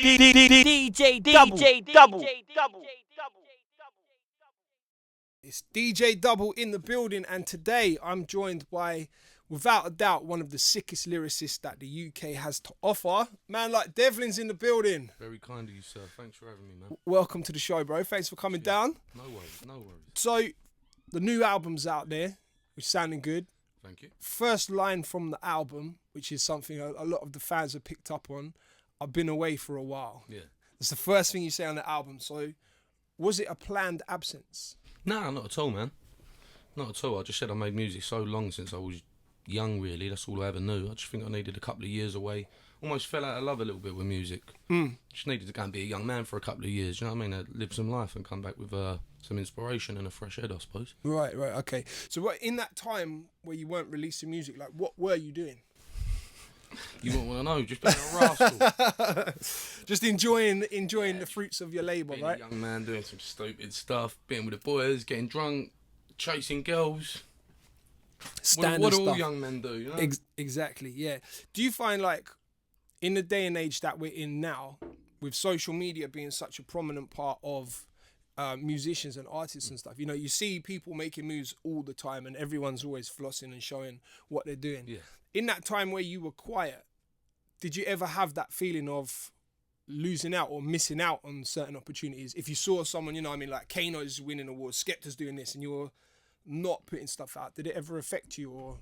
DJDUBL. It's DJDUBL in the building, and today I'm joined by, without a doubt, one of the sickest lyricists that the UK has to offer. Man like Devlin's in the building. Very kind of you, sir. Thanks for having me, man. Welcome to the show, bro. Thanks for coming down. No worries, no worries. So, the new album's out there, which is sounding good. Thank you. First line from the album, which is something a lot of the fans have picked up on. I've been away for a while. Yeah. That's the first thing you say on the album. So, was it a planned absence? Nah, not at all, man. Not at all. I just said I made music so long since I was young, really. That's all I ever knew. I just think I needed a couple of years away. Almost fell out of love a little bit with music. Just needed to go and be a young man for a couple of years, you know what I mean? Live some life and come back with some inspiration and a fresh head, I suppose. Right, okay. So what, in that time where you weren't releasing music, like what were you doing? You won't want to know, just being a rascal. Just enjoying the fruits of your labour, being right? a young man doing some stupid stuff, being with the boys, getting drunk, chasing girls. Standard what do stuff. all young men do, you know? Exactly, yeah. Do you find, like, in the day and age that we're in now, with social media being such a prominent part of musicians and artists and stuff, you know, you see people making moves all the time and everyone's always flossing and showing what they're doing. Yeah. In that time where you were quiet, did you ever have that feeling of losing out or missing out on certain opportunities? If you saw someone, you know what I mean, like Kano's winning awards, Skepta's doing this, and you're not putting stuff out, did it ever affect you? Or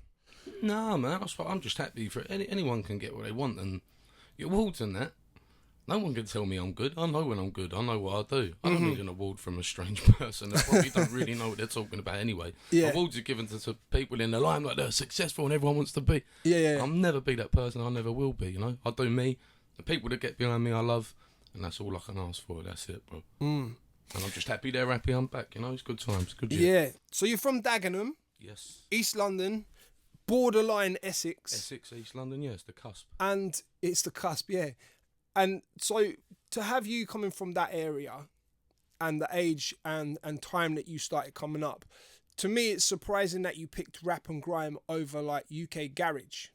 Nah, man, I'm just happy for anyone can get what they want, and your awards and that. No one can tell me I'm good. I know when I'm good. I know what I do. I don't need an award from a strange person. They probably don't really know what they're talking about anyway. Yeah. Awards are given to people in the limelight that are successful and everyone wants to be. Yeah. I'll never be that person. I never will be, you know. I do me. The people that get behind me I love, and that's all I can ask for. That's it, bro. And I'm just happy they're happy I'm back, you know. It's good times. Good year. yeah. So you're from Dagenham, Yes. East London, borderline Essex. Essex, East London, yeah, it's the cusp. And it's the cusp, yeah. And so to have you coming from that area and the age and time that you started coming up, to me it's surprising that you picked rap and grime over like UK garage,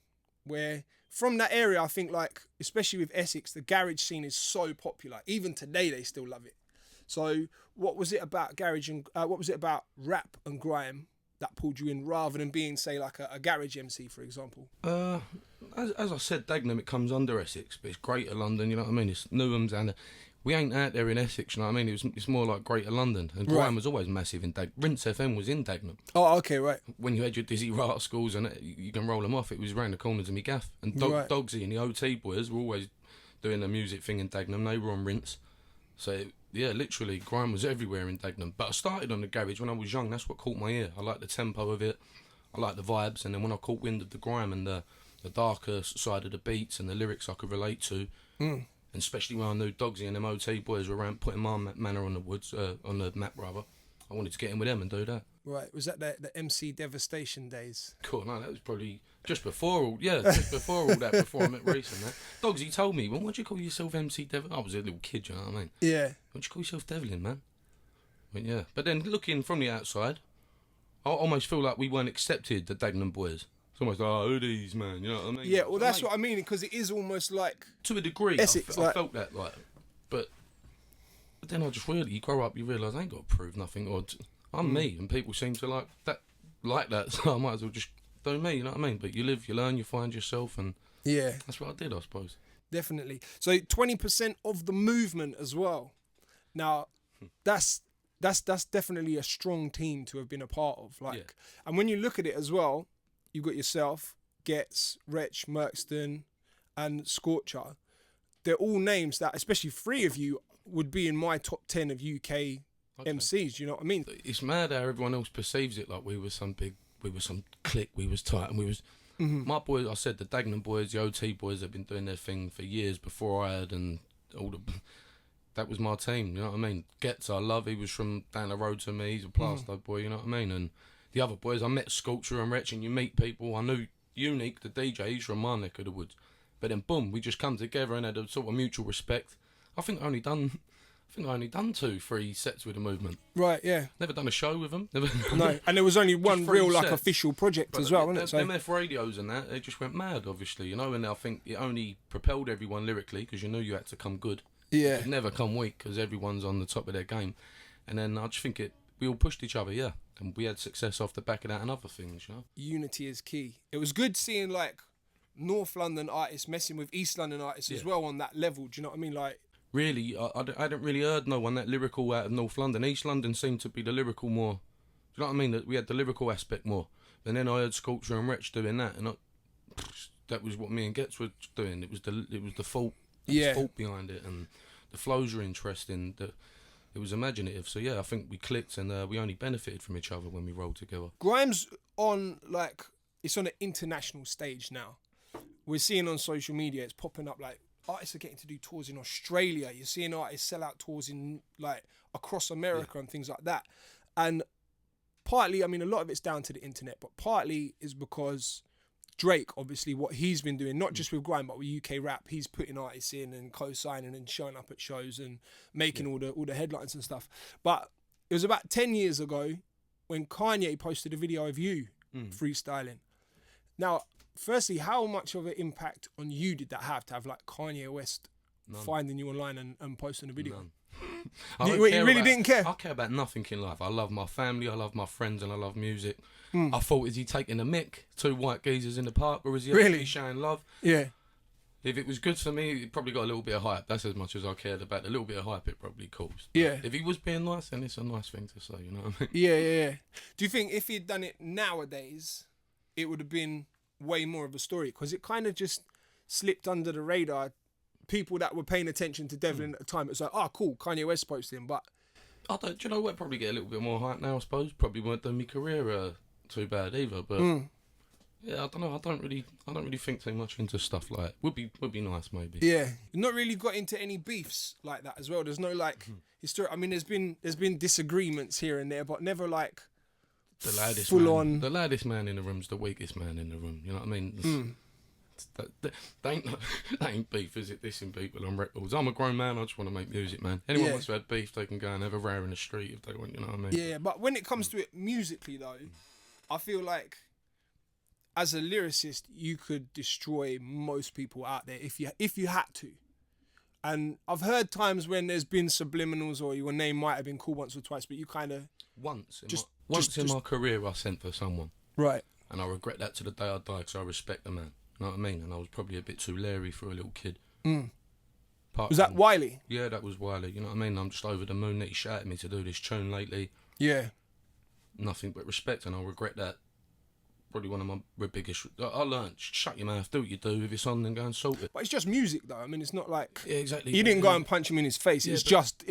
where from that area I think, like, especially with Essex, the garage scene is so popular. Even today they still love it. So what was it about garage and what was it about rap and grime that pulled you in, rather than being, say, like a garage MC, for example? As I said, Dagenham, it comes under Essex, but it's Greater London, you know what I mean? It's Newhams, and we ain't out there in Essex, you know what I mean? It's more like Greater London, and grime was always massive in Dagenham. Rinse FM was in Dagenham. Oh, okay, right. When you had your Dizzy Rascals and you can roll them off, it was round the corners of me gaff. And Dogsy and the OT boys were always doing the music thing in Dagenham. They were on Rinse. So, yeah, literally, grime was everywhere in Dagenham. But I started on the garage when I was young. That's what caught my ear. I liked the tempo of it. I liked the vibes. And then when I caught wind of the grime and the darker side of the beats and the lyrics I could relate to, and especially when I knew Dogsy and them OT boys were around putting my manor on the map, rather, I wanted to get in with them and do that. Right, was that the MC Devastation days? Cool, no, that was probably just before all that, before I met Reese and that. Dogsy told me, well, why'd you call yourself MC Devlin? I was a little kid, you know what I mean? Yeah. Why'd you call yourself Devlin, man? I mean, yeah. But then looking from the outside, I almost feel like we weren't accepted, the Dagenham boys. It's almost like, oh, who are these, man? You know what I mean? Yeah, well, that's what I mean, because it is almost like, to a degree, Essex, I felt that, like, but then I just really, you grow up, you realise I ain't got to prove nothing, or I'm me, and people seem to like that, so I might as well just do me, you know what I mean? But you live, you learn, you find yourself, and yeah, that's what I did, I suppose. Definitely. So 20% of the movement as well. Now, that's definitely a strong team to have been a part of. Like, and when you look at it as well, you've got yourself, Getz, Wretch, Merkston, and Scorcher. They're all names that, especially three of you, would be in my top 10 of UK MCs, you know what I mean? It's mad how everyone else perceives it, like we were some clique, we was tight, and we was... My boys, I said, the Dagenham boys, the OT boys have been doing their thing for years before I had, and all the... That was my team, you know what I mean? Getz, I love, he was from down the road to me, he's a Plasto boy, you know what I mean? And the other boys, I met Sculpture and Wretch, and you meet people, I knew Unique, the DJ, he's from my neck of the woods. But then, boom, we just come together and had a sort of mutual respect. I think I only done 2-3 sets with the movement. Right, yeah. Never done a show with them. Never. No, and there was only one real like sets. Official project But as well, wasn't it? So MF radios and that, they just went mad, obviously, you know. And I think it only propelled everyone lyrically because you knew you had to come good. Yeah. It never come weak because everyone's on the top of their game. And then I just think we all pushed each other, yeah. And we had success off the back of that and other things, you know. Unity is key. It was good seeing like North London artists messing with East London artists as well on that level. Do you know what I mean? Like, really, I hadn't really heard no one that lyrical out of North London. East London seemed to be the lyrical more. Do you know what I mean? That we had the lyrical aspect more. And then I heard Sculpture and Wretch doing that, and that was what me and Getz were doing. It was the fault, fault behind it, and the flows were interesting. It was imaginative. So yeah, I think we clicked, and we only benefited from each other when we rolled together. Grime's on like, it's on an international stage now. We're seeing on social media, it's popping up like artists are getting to do tours in Australia. You're seeing artists sell out tours in like across America and things like that. And partly, I mean, a lot of it's down to the internet, but partly is because Drake, obviously, what he's been doing, not just with grime, but with UK rap, he's putting artists in and co-signing and showing up at shows and making all the headlines and stuff. But it was about 10 years ago when Kanye posted a video of you freestyling. Now, firstly, how much of an impact on you did that have to have like Kanye West finding you online and posting a video? None. You really didn't care? I care about nothing in life. I love my family, I love my friends, and I love music. I thought, is he taking a mick? Two white geezers in the park, or is he actually showing love? Yeah. If it was good for me, it probably got a little bit of hype. That's as much as I cared about. A little bit of hype it probably caused. Yeah. If he was being nice, then it's a nice thing to say, you know what I mean? Yeah. Do you think if he'd done it nowadays, it would have been way more of a story? Because it kind of just slipped under the radar. People that were paying attention to Devlin at the time, it was like, oh, cool, Kanye West posted him, but... do you know what? Probably get a little bit more hype now, I suppose. Probably won't do my career too bad either, but... Yeah, I don't know. I don't really think too much into stuff like would be nice maybe. Yeah, not really got into any beefs like that as well. There's no like history. I mean, there's been disagreements here and there, but never like the loudest full man, on. The loudest man in the room's the weakest man in the room. You know what I mean? That ain't beef, is it? Dissing people on records. I'm a grown man. I just want to make music, man. Anyone wants to have beef, they can go and have a row in the street if they want. You know what I mean? Yeah, but when it comes to it musically, though, I feel like, as a lyricist, you could destroy most people out there if you had to. And I've heard times when there's been subliminals or your name might have been called once or twice, but you kind of... Once in my career I sent for someone. Right. And I regret that to the day I die because I respect the man. You know what I mean? And I was probably a bit too leery for a little kid. Was that Wiley? Yeah, that was Wiley. You know what I mean? I'm just over the moon that he shouted me to do this tune lately. Yeah. Nothing but respect, and I regret that. Probably one of my biggest... I learned, shut your mouth, do what you do. If it's on, then go and sort it. But it's just music, though. I mean, it's not like... Yeah, exactly. You didn't go and punch him in his face. It's just...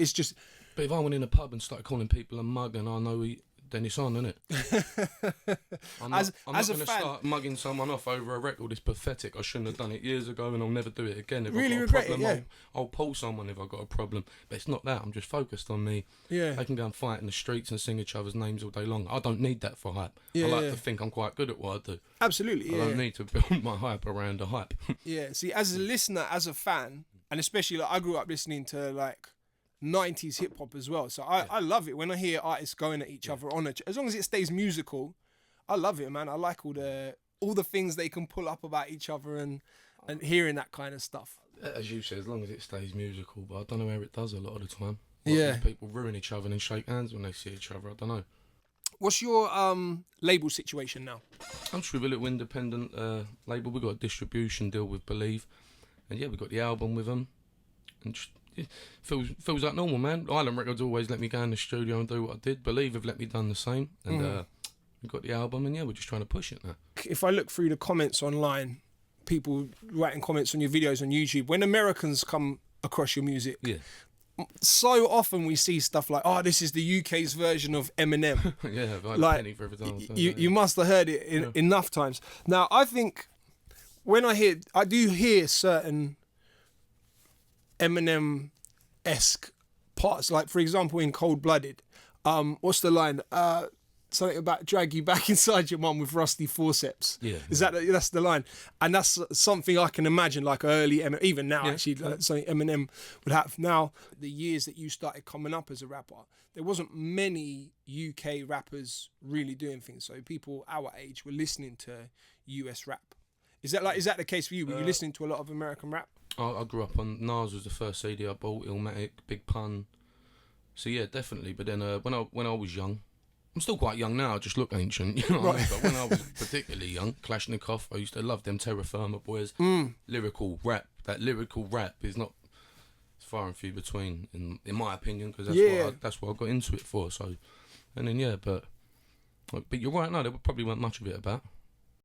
But if I went in a pub and started calling people a mug, and I know then it's on, isn't it? I'm not going to start mugging someone off over a record. It's pathetic. I shouldn't have done it years ago, and I'll never do it again. If really I've got a regret problem, it, I'll pull someone if I've got a problem. But it's not that. I'm just focused on me. Yeah. They can go and fight in the streets and sing each other's names all day long. I don't need that for hype. Yeah, I like to think I'm quite good at what I do. Absolutely, yeah. I don't need to build my hype around the hype. Yeah, see, as a listener, as a fan, and especially like I grew up listening to like 90s hip hop as well. So I love it when I hear artists going at each other as long as it stays musical. I love it, man. I like all the things they can pull up about each other and hearing that kind of stuff. As you said, as long as it stays musical, but I don't know where it does a lot of the time. People ruin each other and shake hands when they see each other. I don't know. What's your label situation now? I'm just with a little independent label. We've got a distribution deal with Believe, and we got the album with them, and just feels like normal, man. Island Records always let me go in the studio and do what I did. Believe have let me done the same, and we've got the album, and we're just trying to push it now. If I look through the comments online, people writing comments on your videos on YouTube, when Americans come across your music, so often we see stuff like, oh, this is the UK's version of Eminem. Like penny for every time. You must have heard it enough times. Now, I think when I do hear certain Eminem-esque parts, like for example in Cold Blooded, what's the line? Something about drag you back inside your mum with rusty forceps. That's the line, and that's something I can imagine like early Eminem, even now actually something Eminem would have. Now, the years that you started coming up as a rapper, there wasn't many UK rappers really doing things, so people our age were listening to US rap. Is that the case for you? Were you listening to a lot of American rap? I grew up on Nas was the first CD I bought. Illmatic, Big Pun. So yeah, definitely. But then when I was young, I'm still quite young now. I just look ancient, you know what I mean? But when I was particularly young, Kalashnikov, I used to love them Terra Firma boys. Lyrical rap. That lyrical rap is not. It's far and few between, in my opinion, because that's what I got into it for. So, and then but you're right. No, there probably weren't much of it about.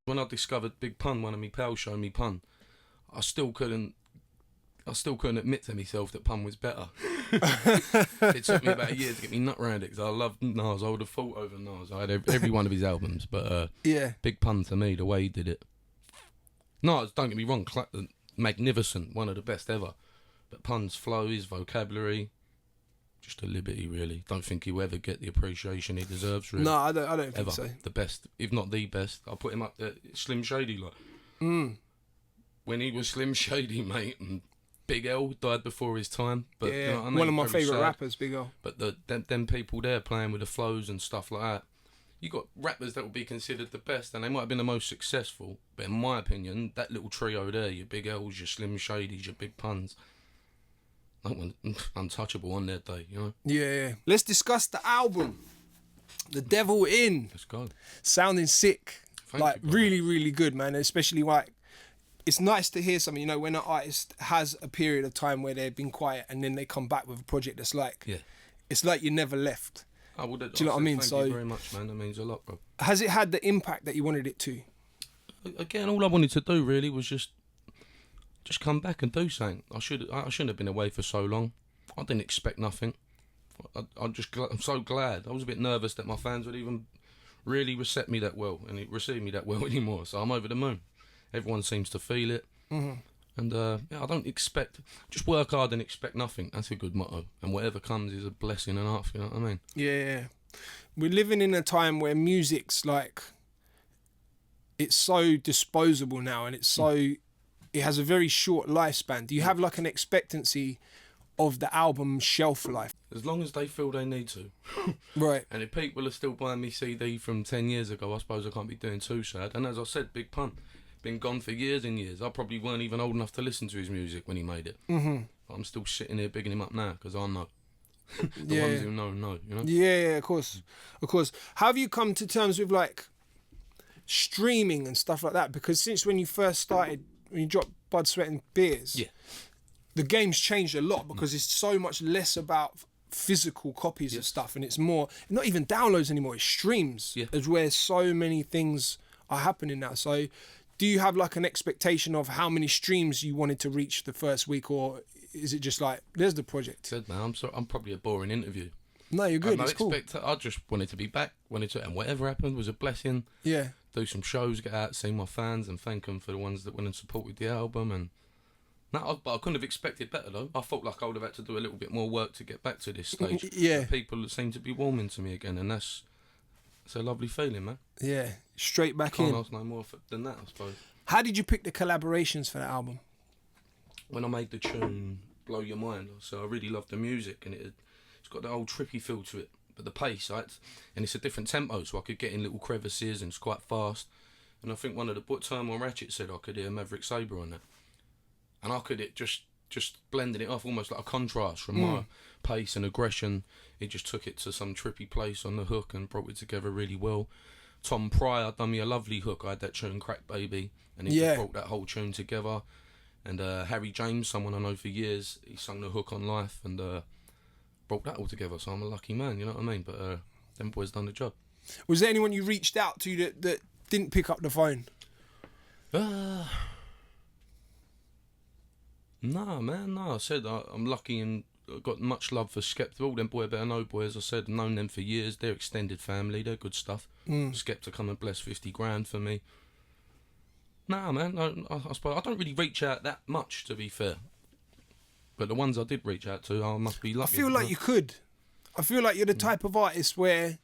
When I discovered Big Pun, one of me pals showed me Pun. I still couldn't admit to myself that Pun was better. It took me about a year to get me nut round it because I loved Nas. I would have fought over Nas. I had every one of his albums, but Big Pun to me, the way he did it. Nas, don't get me wrong, magnificent, one of the best ever. But Pun's flow, his vocabulary, just a liberty, really. Don't think he'll ever get the appreciation he deserves, really. No, I don't think so. The best, if not the best. I'll put him up there. Slim Shady, like. When he was Slim Shady, mate, and Big L died before his time. But you know what I mean? One of my Very favourite sad. rappers, Big L. But them people there playing with the flows and stuff like that. You got rappers that will be considered the best, and they might have been the most successful. But in my opinion, that little trio there, your Big L's, your Slim Shadys, your Big Puns, that one untouchable on their day, you know. Yeah. Let's discuss the album, The Devil In. Let's go. Sounding sick. Thank you, really, really good, man. Especially it's nice to hear something, you know, when an artist has a period of time where they've been quiet and then they come back with a project that's it's like you never left. Do you know what I mean? Thank you very much, man. That means a lot, bro. Has it had the impact that you wanted it to? Again, all I wanted to do really was just come back and do something. I shouldn't have been away for so long. I didn't expect nothing. I'm so glad. I was a bit nervous that my fans would even really receive me that well anymore. So I'm over the moon. Everyone seems to feel it. And I don't expect. Just work hard and expect nothing. That's a good motto. And whatever comes is a blessing and half. You know what I mean? Yeah. We're living in a time where music's it's so disposable now, and it has a very short lifespan. Do you have an expectancy of the album shelf life? As long as they feel they need to. Right. And if people are still buying me CD from 10 years ago, I suppose I can't be doing too sad. And as I said, Big Pun, been gone for years and years. I probably weren't even old enough to listen to his music when he made it. I'm still sitting here bigging him up now because I know. The ones who know, you know? Yeah, of course. How have you come to terms with streaming and stuff like that? Because since when you first started, when you dropped Blood, Sweat and Beers, the game's changed a lot because it's so much less about physical copies of stuff, and it's more, not even downloads anymore, it's streams, is where so many things are happening now. So do you have an expectation of how many streams you wanted to reach the first week, or is it just there's the project? Said, man, I'm probably a boring interview. No, you're good. It's cool. I just wanted to be back. And whatever happened was a blessing. Yeah. Do some shows, get out, see my fans, and thank them for the ones that went and supported the album. And but I couldn't have expected better though. I felt like I would have had to do a little bit more work to get back to this stage. Yeah. People seem to be warming to me again, and it's a lovely feeling, man. Yeah. Straight back Can't in. ask no more than that, I suppose. How did you pick the collaborations for that album? When I made the tune Blow Your Mind, so I really loved the music, and it's got that old trippy feel to it. But the pace, right? And it's a different tempo, so I could get in little crevices and it's quite fast. And I think one of the Turmoil Ratchet said I could hear Maverick Sabre on that. And I could just blending it off almost like a contrast from my pace and aggression. He just took it to some trippy place on the hook and brought it together really well. Tom Pryor done me a lovely hook. I had that tune Crack Baby, and he just brought that whole tune together. And Harry James, someone I know for years, he sung the hook on Life and brought that all together. So I'm a lucky man, you know what I mean? But them boys done the job. Was there anyone you reached out to that didn't pick up the phone? No, man, no. I said I'm lucky and got much love for Skepta. All them Boy Better Know boys, I said, known them for years. They're extended family. They're good stuff. Skepta come and bless 50 grand for me. Nah, man, I suppose I don't really reach out that much, to be fair. But the ones I did reach out to, I must be lucky. I feel like you could. I feel like you're the type of artist where,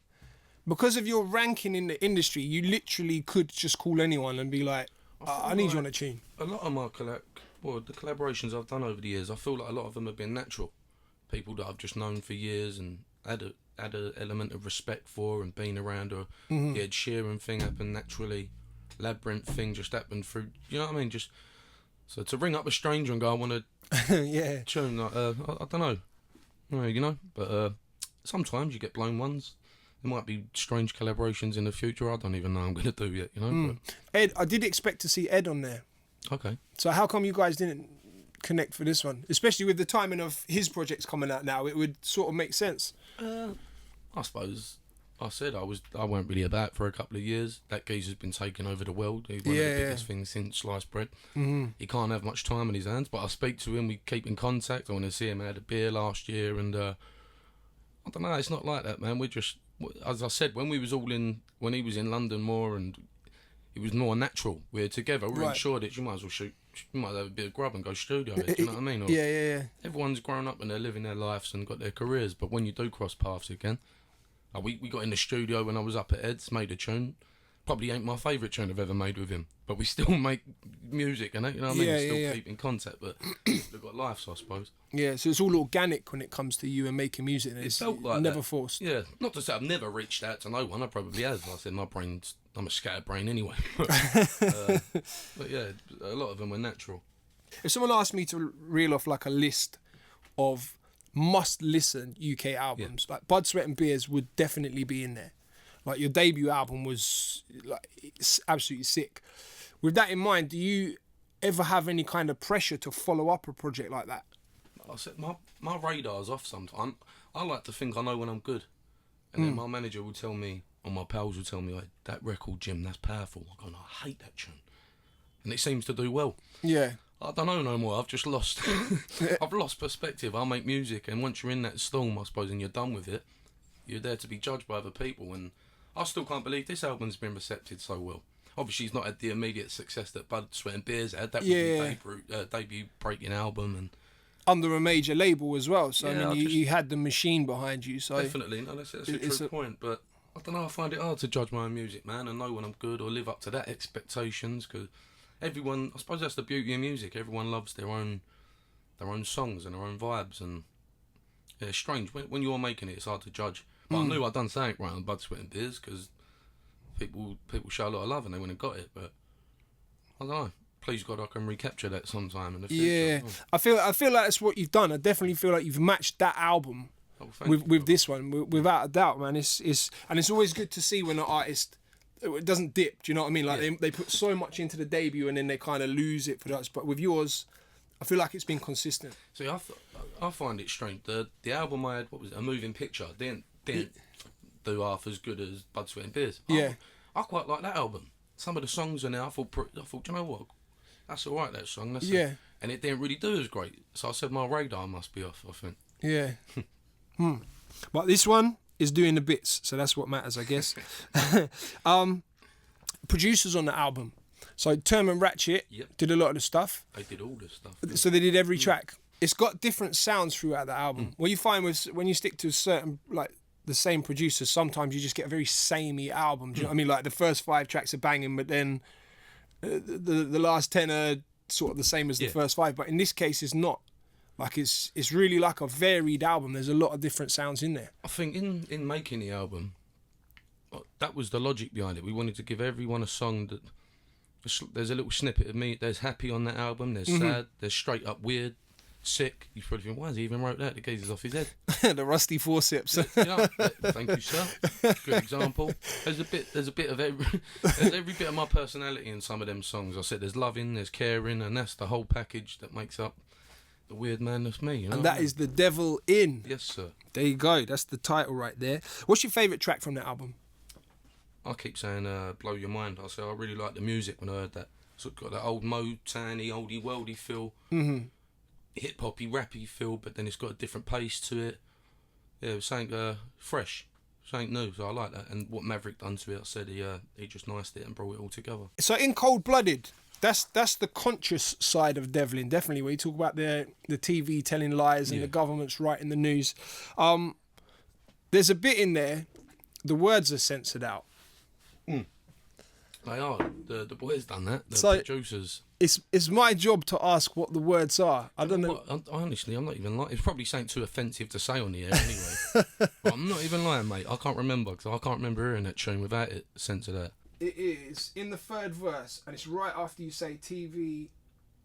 because of your ranking in the industry, you literally could just call anyone and be like, I need you on a tune. A lot of my the collaborations I've done over the years, I feel like a lot of them have been natural. People that I've just known for years and had a element of respect for and been around. Or the Ed Sheeran thing happened naturally. Labyrinth thing just happened through, you know what I mean? Just So to ring up a stranger and go, I want to yeah. tune, like, I don't know. You know, but sometimes you get blown ones. There might be strange collaborations in the future. I don't even know I'm going to do yet, you know. But, Ed, I did expect to see Ed on there. okay. So how come you guys didn't connect for this one? Especially with the timing of his projects coming out now, it would sort of make sense. I suppose I said I weren't really about for a couple of years. That geezer's been taking over the world. He's one of the biggest things since sliced bread. He can't have much time on his hands, but I speak to him. We keep in contact. I want to see him. I had a beer last year, and I don't know. It's not like that, man. We're just, as I said, when he was in London more, and it was more natural. We're together. We're in Shoreditch. You might as well shoot. You might have a bit of grub and go studio. Do you know what I mean? Or, yeah. Everyone's grown up and they're living their lives and got their careers. But when you do cross paths again, we got in the studio when I was up at Ed's, made a tune. Probably ain't my favourite tune I've ever made with him, but we still make music, and you know what I mean. Still keep in contact, but we've got lives, I suppose. Yeah, so it's all organic when it comes to you and making music. And it's felt like never forced. Yeah, not to say I've never reached out to no one. I probably have. I said I'm a scattered brain anyway. But yeah, a lot of them were natural. If someone asked me to reel off like a list of must-listen UK albums, like Blood, Sweat and Beers would definitely be in there. Like your debut album was like it's absolutely sick. With that in mind, do you ever have any kind of pressure to follow up a project like that? I said my radar's off sometimes. I like to think I know when I'm good, and then my manager will tell me, or my pals will tell me, like, that record, Jim, that's powerful. I go, no, I hate that tune, and it seems to do well. Yeah. I don't know no more. I've just lost. I've lost perspective. I make music, and once you're in that storm, I suppose, and you're done with it, you're there to be judged by other people. And I still can't believe this album's been recepted so well. Obviously, it's not had the immediate success that Blood, Sweat and Beers had. That was the debut breaking album, and under a major label as well. So I mean, you had the machine behind you. So definitely, no, that's a true point. But I don't know. I find it hard to judge my own music, man, and know when I'm good or live up to that expectations, because everyone, I suppose that's the beauty of music. Everyone loves their own songs and their own vibes, and yeah, it's strange when you're making it. It's hard to judge. But I knew I'd done something right on Blood, Sweat and Beers, because people show a lot of love and they went and got it. But I don't know. Please God, I can recapture that sometime in the future. Yeah, I feel like that's what you've done. I definitely feel like you've matched that album with this one, without a doubt, man. It's always good to see when an artist, it doesn't dip. Do you know what I mean? Like they put so much into the debut and then they kind of lose it for that. But with yours, I feel like it's been consistent. See, I find it strange. The album I had, what was it, A Moving Picture, didn't do half as good as Blood, Sweat and Beers. Yeah, I quite like that album. Some of the songs in there, I thought, do you know what? That's all right, that song. And it didn't really do as great. So I said my radar must be off, I think. Yeah. But this one is doing the bits, so that's what matters, I guess. Producers on the album. So Term and Ratchet did a lot of the stuff. They did all the stuff. So they did every track. It's got different sounds throughout the album. What you find when you stick to certain, like, the same producers, sometimes you just get a very samey album. Do you know what I mean? Like the first 5 tracks are banging, but then the last 10 are sort of the same as the first 5. But in this case, it's not. Like it's really like a varied album. There's a lot of different sounds in there. I think in making the album, that was the logic behind it. We wanted to give everyone a song that there's a little snippet of me. There's happy on that album. There's sad. There's straight up weird. Sick. You probably think, why has he even wrote that? The geezer's off his head. The rusty forceps. Thank you, sir. Good example. There's a bit of there's every bit of my personality in some of them songs. I said there's loving, there's caring, and that's the whole package that makes up the weird man that's me. You know? And that is The Devil In. Yes, sir. There you go. That's the title right there. What's your favourite track from that album? I keep saying Blow Your Mind. I say I really like the music when I heard that. So it's got that old Motown-y, oldie worldy feel. Hip hoppy, rappy feel, but then it's got a different pace to it. Yeah, it was something fresh, something new. So I like that. And what Maverick done to it, I said he just niced it and brought it all together. So in Cold Blooded, that's the conscious side of Devlin, definitely. Where you talk about the TV telling lies and the government's writing the news. There's a bit in there, the words are censored out. They are. The boys done that. The producers. It's my job to ask what the words are. I don't know. Honestly, I'm not even lying. It's probably something too offensive to say on the air anyway. But I'm not even lying, mate. I can't remember, because I can't remember hearing that tune without it censored out. It is in the 3rd verse, and it's right after you say TV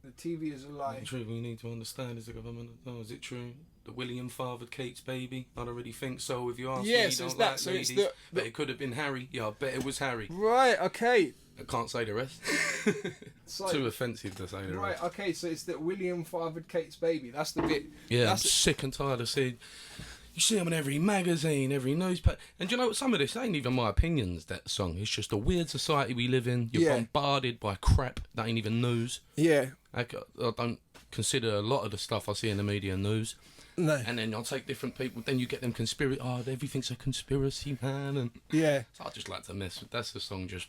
The TV is a lie. The truth we need to understand is the government. Oh, is it true? The William fathered Kate's baby? I don't really think so. If you ask me, you don't like so ladies. it's But it could have been Harry. Yeah, I bet it was Harry. Right, okay. I can't say the rest. So, Too offensive to say the rest. Right, okay, so it's that William fathered Kate's baby. That's the bit. Yeah, that's I'm sick and tired of seeing. You see them in every magazine, every newspaper. And do you know what? Some of this ain't even my opinions, that song. It's just a weird society we live in. You're bombarded by crap that ain't even news. Yeah. I don't consider a lot of the stuff I see in the media news. No. And then I'll take different people. Then you get them conspiracy. Oh, everything's a conspiracy, man. And yeah. So I just like to mess with. That's the song. Just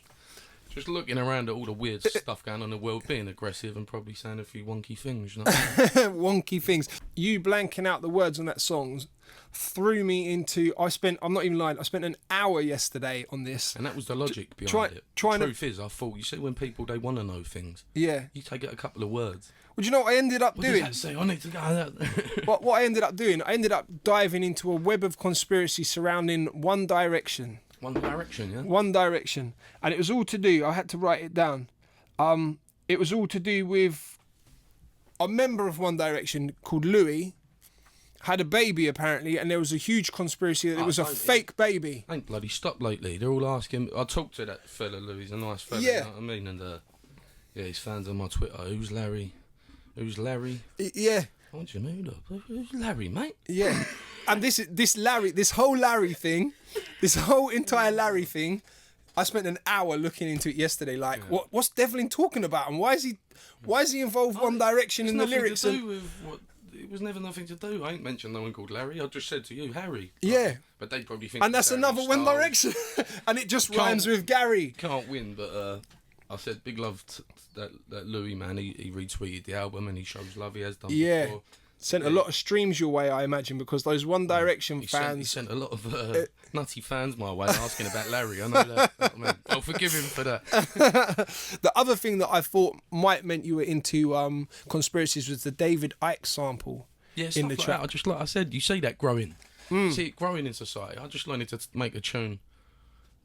looking around at all the weird stuff going on in the world, being aggressive and probably saying a few wonky things. You know? Wonky things. You blanking out the words on that song threw me into. I'm not even lying. I spent an hour yesterday on this. And that was the logic behind it. The truth is, I thought, you see, when people, they want to know things. Yeah. You take it a couple of words. Well, do you know what I ended up doing? What does that say? I need to go that. What I ended up doing, I ended up diving into a web of conspiracy surrounding One Direction. One Direction, yeah? One Direction. And it was all to do, I had to write it down. It was all to do with a member of One Direction called Louis had a baby apparently, and there was a huge conspiracy that it was a fake baby. Ain't bloody stopped lately. They're all asking. I talked to that fella, Louis, he's a nice fella, you know what I mean? And yeah, his fans on my Twitter. Who's Larry? Who's Larry? Yeah. What do you mean? Who's Larry, mate? Yeah. And this whole Larry thing, this whole entire Larry thing, I spent an hour looking into it yesterday. Like, what's Devlin talking about, and why is he involved One Direction in the lyrics? It was never nothing to do. I ain't mentioned no one called Larry. I just said to you, Harry. Yeah. But they probably think. And that's another One Direction, and it just rhymes with Gary. Can't win, but I said big love to that Louis man. He retweeted the album and he shows love. He has done before. Sent a lot of streams your way, I imagine, because those One Direction fans... He sent a lot of nutty fans my way asking about Larry. I know that. I mean, I'll forgive him for that. The other thing that I thought might meant you were into conspiracies was the David Icke sample in the track. Just like I said, you see that growing. See it growing in society. I just wanted to make a tune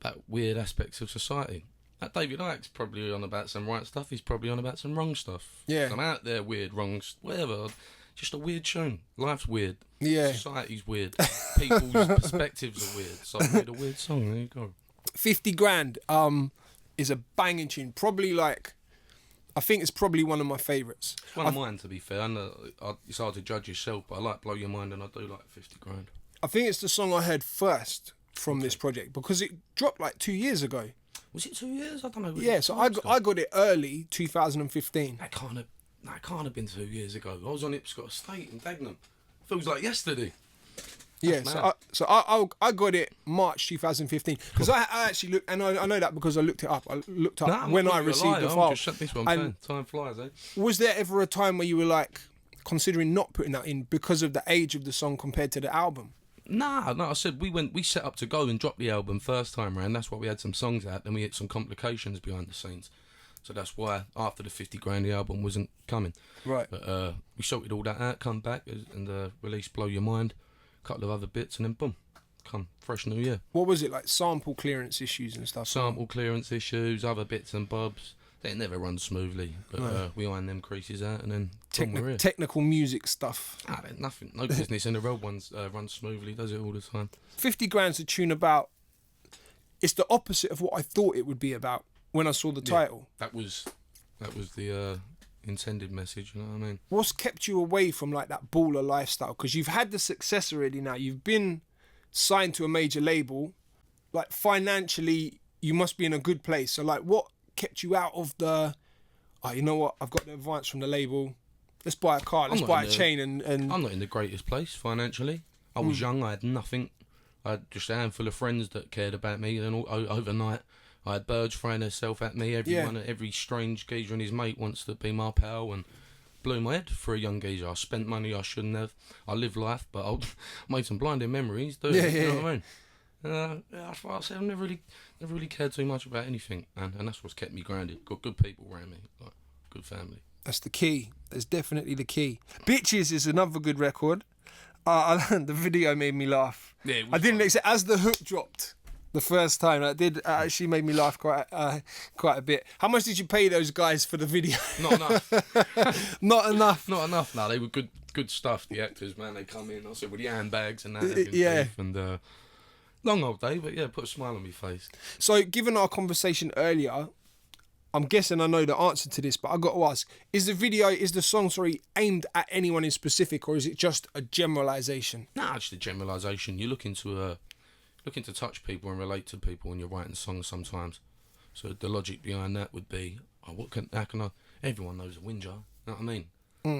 about weird aspects of society. That David Icke's probably on about some right stuff. He's probably on about some wrong stuff. Yeah. Some out there weird, wrongs, whatever. Just a weird tune. Life's weird. Yeah. Society's weird. People's perspectives are weird. So I made a weird song. There you go. 50 Grand is a banging tune. Probably I think it's probably one of my favourites. It's one of mine, to be fair. It's hard to judge yourself, but I like Blow Your Mind and I do like 50 Grand. I think it's the song I heard first from this project because it dropped like 2 years ago. Was it 2 years? I don't know. Yeah, so I got it early 2015. That can't have been 2 years ago. I was on Ipscott Estate in Dagenham. Feels like yesterday. Yeah, so I got it March 2015 because I actually looked, and I know that because I looked it up. I looked up when I received the file. Just shut this one. Time flies, eh? Was there ever a time where you were like considering not putting that in because of the age of the song compared to the album? No. I said we set up to go and drop the album first time round. That's why we had some songs out. Then we had some complications behind the scenes. So that's why after the 50 Grand the album wasn't coming. Right. But we sorted all that out, come back and released Blow Your Mind, a couple of other bits, and then boom, come fresh new year. What was it like? Sample clearance issues and stuff. Sample clearance issues, other bits and bobs. They never run smoothly, but we iron them creases out and then we're here. Technical music stuff. There's nothing, no business in the road ones runs smoothly. Does it all the time. 50 Grand's a tune about. It's the opposite of what I thought it would be about when I saw the title. That was the intended message, you know what I mean? What's kept you away from like that baller lifestyle? Because you've had the success already now. You've been signed to a major label. Like financially, you must be in a good place. So like what kept you out of the, you know what, I've got the advance from the label. Let's buy a car, let's buy a chain and... I'm not in the greatest place financially. I was young, I had nothing. I had just a handful of friends that cared about me, and overnight I had birds throwing herself at me. Every strange geezer and his mate wants to be my pal, and blew my head for a young geezer. I spent money I shouldn't have. I lived life, but I made some blinding memories. You know what I mean? That's why I said I've never really cared too much about anything, and that's what's kept me grounded. Got good people around me, like good family. That's the key. That's definitely the key. Bitches is another good record. The video made me laugh. Yeah, I didn't accept as the hook dropped. The first time that did actually made me laugh quite a bit. How much did you pay those guys for the video? Not enough. Not enough. Not enough. No, they were good stuff. The actors, man, they come in. I said with the handbags and that. Yeah. And long old day, but yeah, put a smile on my face. So, given our conversation earlier, I'm guessing I know the answer to this, but I got to ask: is the song, aimed at anyone in specific, or is it just a generalisation? Nah, just a generalisation. You're looking to touch people and relate to people when you're writing songs sometimes. So the logic behind that would be, how can I? Everyone knows a whinger. You know what I mean?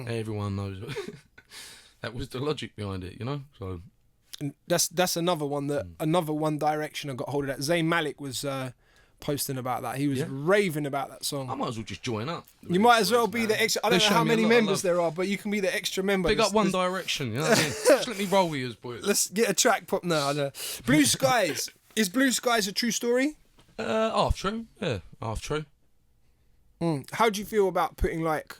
Everyone knows. That was the logic behind it, you know. So that's another one another One Direction I got hold of that. Zayn Malik was posting about that. He was raving about that song. I might as well just join up. You might as well be the extra. I don't know how many members there are, but you can be the extra member. Big up One Direction, you know what I mean? Just let me roll with you, boys. Let's get a track pop now. Blue Skies. Is Blue Skies a true story? Half true. Yeah, half true. How do you feel about putting like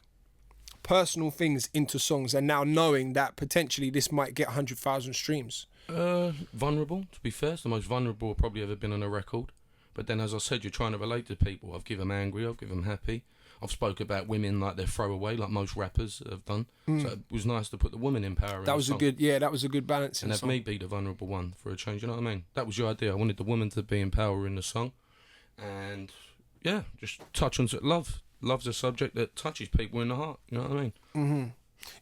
personal things into songs and now knowing that potentially this might get 100,000 streams? Vulnerable, to be fair. It's the most vulnerable I've probably ever been on a record. But then, as I said, you're trying to relate to people. I've given them angry, I've given them happy. I've spoke about women like they're throwaway, like most rappers have done. So it was nice to put the woman in power. That was a good balance. And have me be the vulnerable one for a change. You know what I mean? That was your idea. I wanted the woman to be in power in the song, and yeah, just touch on love. Love's a subject that touches people in the heart. You know what I mean? Mm-hmm.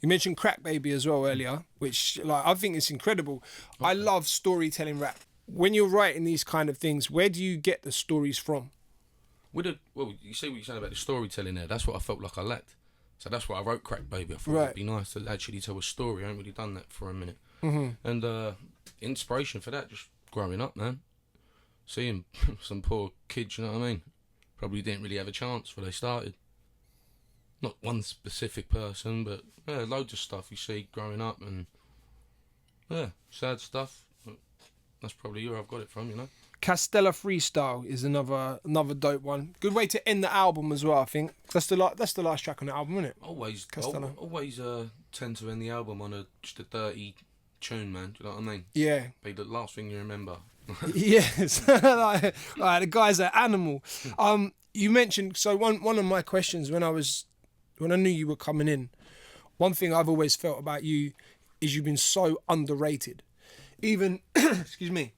You mentioned Crack Baby as well earlier, which I think it's incredible. Okay. I love storytelling rap. When you're writing these kind of things, where do you get the stories from? You see what you're saying about the storytelling there. That's what I felt like I lacked. So that's why I wrote Crack Baby. I thought it'd be nice to actually tell a story. I haven't really done that for a minute. Mm-hmm. And inspiration for that, just growing up, man. Seeing some poor kids, you know what I mean? Probably didn't really have a chance when they started. Not one specific person, but yeah, loads of stuff you see growing up, and yeah, sad stuff. That's probably where I've got it from, you know. Castella Freestyle is another dope one. Good way to end the album as well, I think. That's the last track on the album, isn't it? Always tend to end the album on just a dirty tune, man. Do you know what I mean? Yeah. Be the last thing you remember. Yes. The guy's an animal. You mentioned, so one of my questions when I knew you were coming in, one thing I've always felt about you is you've been so underrated. Even excuse me,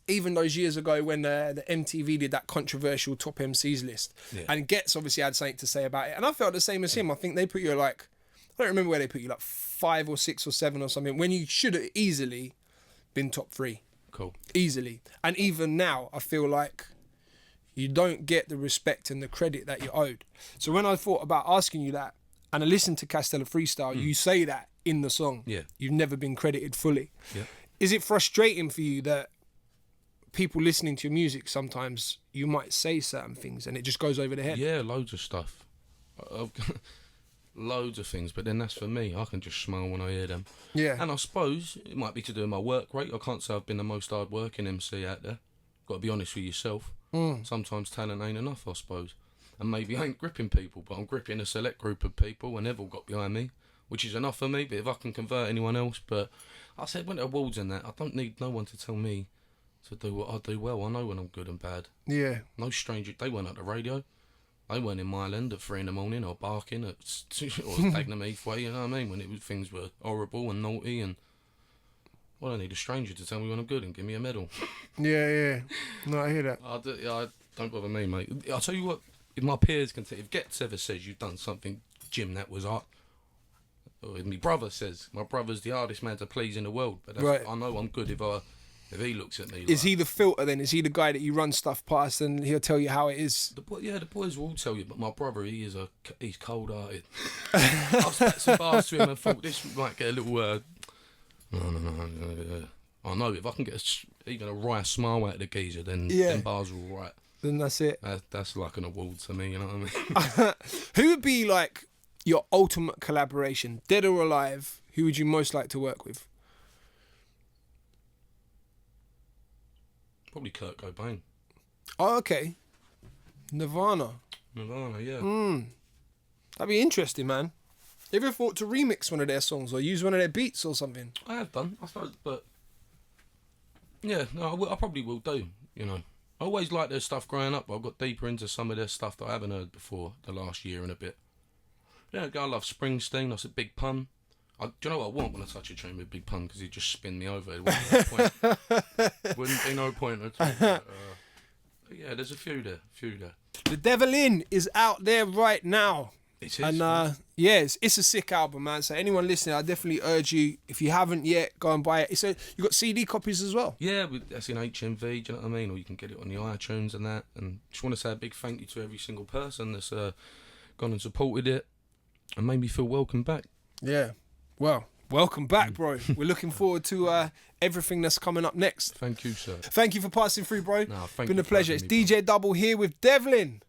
even those years ago when the MTV did that controversial top MCs list, and Getz obviously had something to say about it, and I felt the same as him. I think they put you like, I don't remember where they put you, like 5 or 6 or 7 or something, when you should have easily been top 3. Cool. Easily. And even now, I feel like you don't get the respect and the credit that you're owed. So when I thought about asking you that, and I listened to Castella Freestyle, you say that in the song. Yeah. You've never been credited fully. Yeah. Is it frustrating for you that people listening to your music, sometimes you might say certain things and it just goes over the head? Yeah, loads of stuff. Loads of things, but then that's for me. I can just smile when I hear them. Yeah. And I suppose it might be to do with my work rate. I can't say I've been the most hard-working MC out there. Got to be honest with yourself. Sometimes talent ain't enough, I suppose. And maybe I ain't gripping people, but I'm gripping a select group of people and they've all got behind me, which is enough for me. But if I can convert anyone else, but I said when to awards and that, I don't need no one to tell me to do what I do well. I know when I'm good and bad. Yeah. No stranger. They weren't at the radio. They weren't in Myland at 3 a.m. or barking at or Dagenham Heathway. You know what I mean? When things were horrible and naughty, and well, I need a stranger to tell me when I'm good and give me a medal. Yeah. No, I hear that. I don't bother me, mate. I'll tell you what. If my peers can if Getz ever says you've done something, Jim, that was art. Or if my brother says, my brother's the hardest man to please in the world, but I know I'm good if he looks at me. Is he the filter then? Is he the guy that you run stuff past and he'll tell you how it is? The boys will all tell you, but my brother, he's cold-hearted. I've spat some bars to him and thought this might get a little. No. I know if I can get even a wry smile out of the geezer, then bars are all right. Then that's it. That's like an award to me, you know what I mean? Who would be like your ultimate collaboration, dead or alive? Who would you most like to work with? Probably Kurt Cobain. Oh, okay. Nirvana, yeah. That'd be interesting, man. You ever thought to remix one of their songs or use one of their beats or something? I have done, I suppose, but Yeah, no, I probably will do, you know. I always liked their stuff growing up, but I got deeper into some of their stuff that I haven't heard before the last year and a bit. Yeah, I love Springsteen, that's a Big Pun. Do you know what I want when I touch a tune with Big Pun? Because he'd just spin me over. It wouldn't be no point at all. But yeah, there's a few there. The Devlin is out there right now. It is. And yeah, it's a sick album, man. So anyone listening, I definitely urge you, if you haven't yet, go and buy it. You got CD copies as well. Yeah, that's in HMV, do you know what I mean? Or you can get it on the iTunes and that. And just want to say a big thank you to every single person that's gone and supported it and made me feel welcome back. Yeah. Well, welcome back, bro. We're looking forward to everything that's coming up next. Thank you, sir. Thank you for passing through, bro. No, thank Been you a pleasure. for It's having me, DJ Double here with Devlin.